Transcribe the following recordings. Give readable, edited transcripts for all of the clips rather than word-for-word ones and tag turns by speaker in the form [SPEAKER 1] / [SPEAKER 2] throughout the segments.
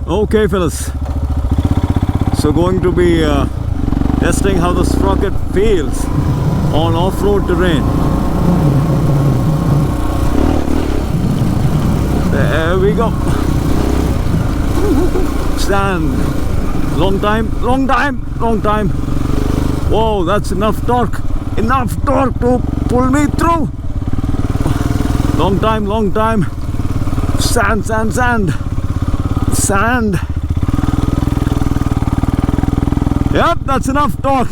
[SPEAKER 1] Okay fellas, so going to be testing how the Sprocket feels on off-road terrain. There we go. Stand. Long time. Whoa, that's enough torque to pull me through. Long time. Sand. Yep, that's enough torque.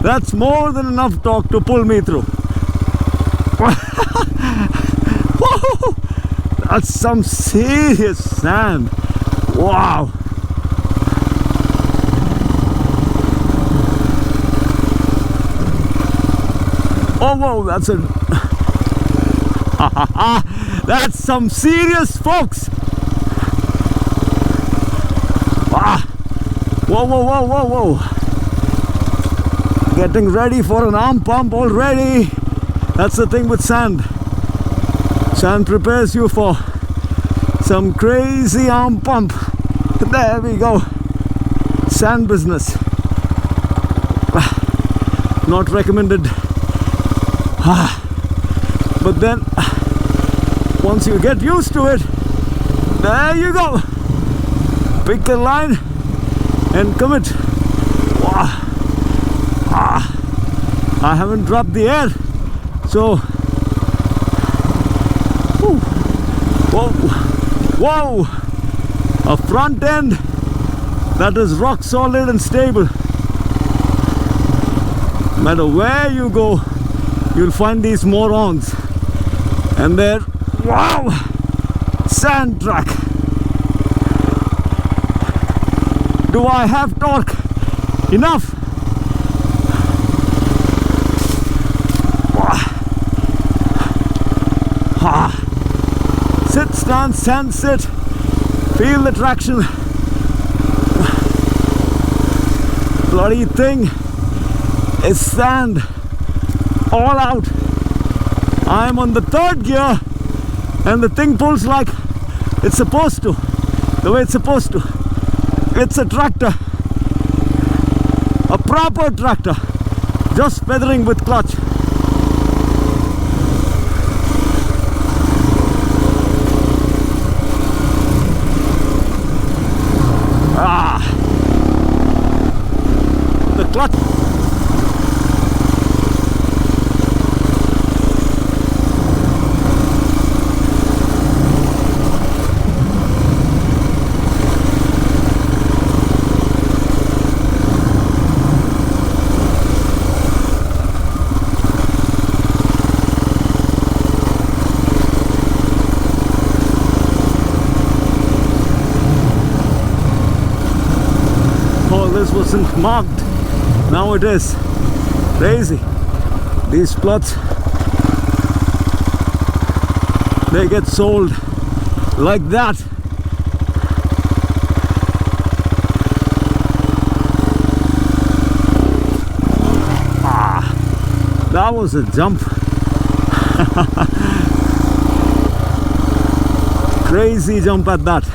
[SPEAKER 1] That's more than enough torque to pull me through. Whoa, that's some serious sand. Wow. Oh, whoa, that's a... that's some serious, folks. Ah. Whoa. Getting ready for an arm pump already. That's the thing with sand. Sand prepares you for some crazy arm pump. There we go. Sand business. Not recommended. But then once you get used to it, there you go. Pick a line and commit. I haven't dropped the air, so whoa, a front end that is rock solid and stable. No matter where you go, you'll find these morons and their sand track. Do I have torque enough? Sit, stand, sit. Feel the traction. Bloody thing is sand all out. I'm on the third gear and the thing pulls like it's supposed to, the way it's supposed to. It's a tractor, a proper tractor, just feathering with clutch. The clutch. This wasn't marked, now it is. Crazy. These plots, they get sold like that. That was a jump. Crazy jump at that.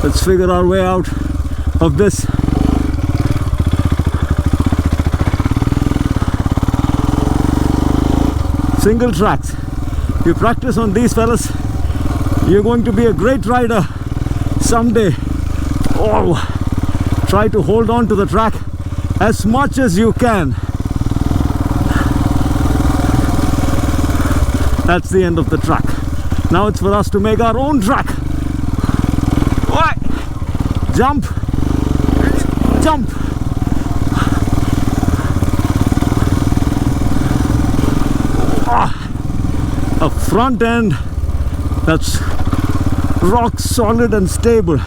[SPEAKER 1] Let's figure our way out of this. Single tracks. You practice on these fellas, you're going to be a great rider someday. Try to hold on to the track as much as you can. That's the end of the track. Now it's for us to make our own track. Jump. A front end that's rock solid and stable.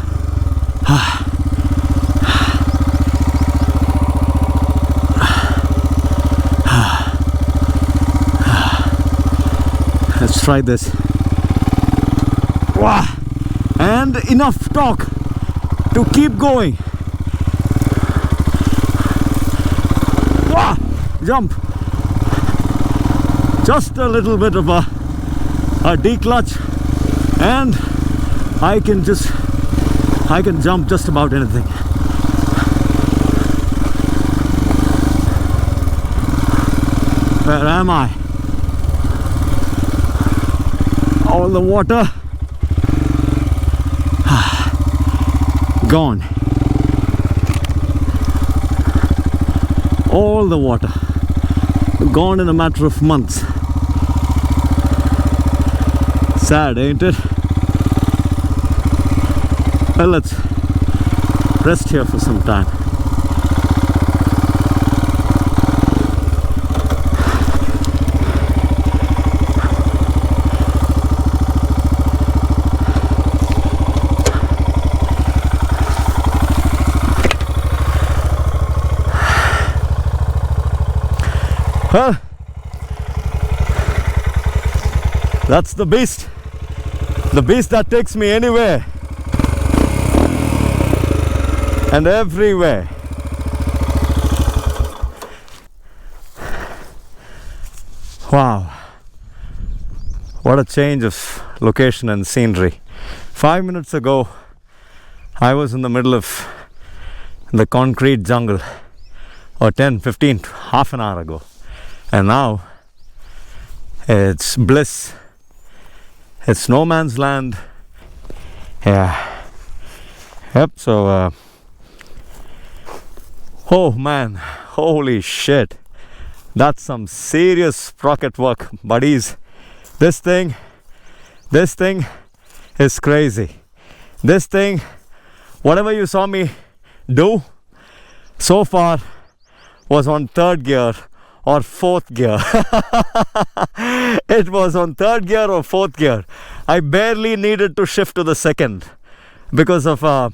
[SPEAKER 1] Let's try this. And enough torque to keep going. Jump. Just a little bit of a declutch and I can jump just about anything. Where am I? All the water gone. All the water gone in a matter of months. Sad, ain't it? Well, let's rest here for some time. Well, that's the beast that takes me anywhere and everywhere. Wow, what a change of location and scenery. 5 minutes ago I was in the middle of the concrete jungle, or 10, 15, half an hour ago. And now it's bliss. It's no man's land. Yeah. Yep. So, oh man, holy shit. That's some serious sprocket work, buddies. This thing is crazy. This thing, whatever you saw me do so far was on third gear or fourth gear. It was on third gear or fourth gear. I barely needed to shift to the second because of a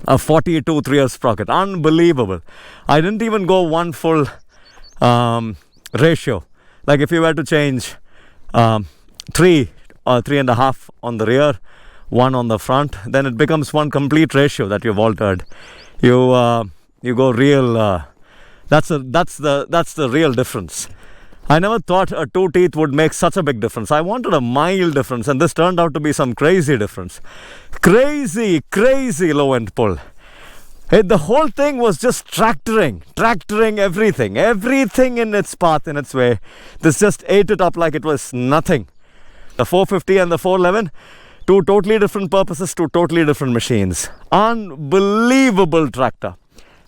[SPEAKER 1] 42-3 sprocket. Unbelievable. I didn't even go one full ratio. Like if you were to change 3 or 3.5 on the rear, 1 on the front, then it becomes one complete ratio that you've altered. You go real. That's the real difference. I never thought a 2 teeth would make such a big difference. I wanted a mild difference, and this turned out to be some crazy difference. Crazy low end pull. The whole thing was just tractoring everything in its path, in its way. This just ate it up like it was nothing. The 450 and the 411, two totally different purposes, two totally different machines. Unbelievable tractor.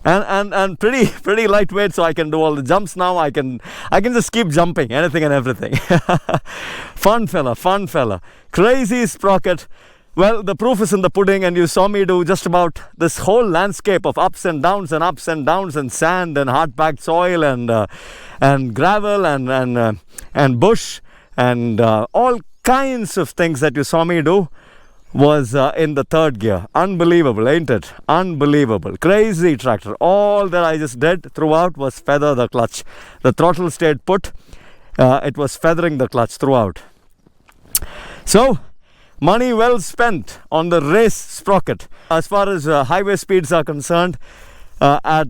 [SPEAKER 1] And pretty lightweight, so I can do all the jumps now. I can just keep jumping anything and everything. Fun fella. Crazy sprocket. Well, the proof is in the pudding, and you saw me do just about this whole landscape of ups and downs and sand and hard-packed soil and gravel and bush and all kinds of things that you saw me do was in the third gear. Unbelievable, ain't it? Unbelievable. Crazy tractor. All that I just did throughout was feather the clutch. The throttle stayed put. It was feathering the clutch throughout. So, money well spent on the race sprocket. As far as highway speeds are concerned, at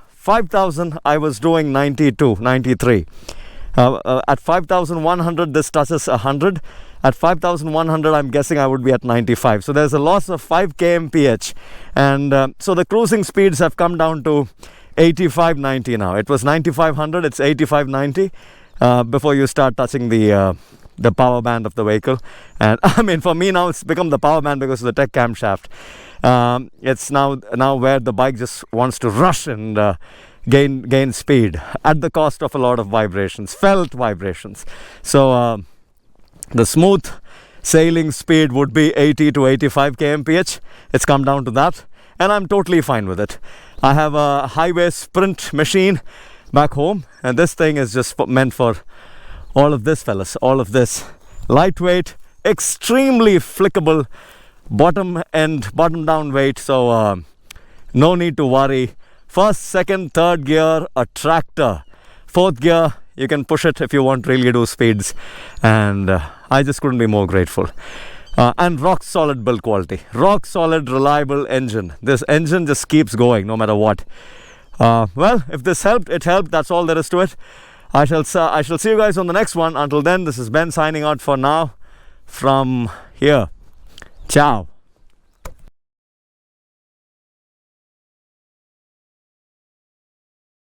[SPEAKER 1] 5,000 I was doing 92, 93. At 5,100 this touches 100. At 5,100 I'm guessing I would be at 95. So there's a loss of 5 kmph. And so the cruising speeds have come down to 85-90 now. It was 9500, it's 85-90 before you start touching the power band of the vehicle. And I mean, for me now it's become the power band because of the tech camshaft. It's now where the bike just wants to rush and gain speed at the cost of a lot of vibrations, felt vibrations. So the smooth sailing speed would be 80 to 85 kmph. It's come down to that, and I'm totally fine with it. I have a highway sprint machine back home, and this thing is just meant for all of this, fellas. All of this lightweight, extremely flickable, bottom down weight. So no need to worry. First, second, third gear, a tractor. Fourth gear, you can push it if you want to really do speeds. And I just couldn't be more grateful. And rock solid build quality. Rock solid, reliable engine. This engine just keeps going no matter what. Well, if this helped, it helped. That's all there is to it. I shall see you guys on the next one. Until then, this is Ben signing out for now from here. Ciao.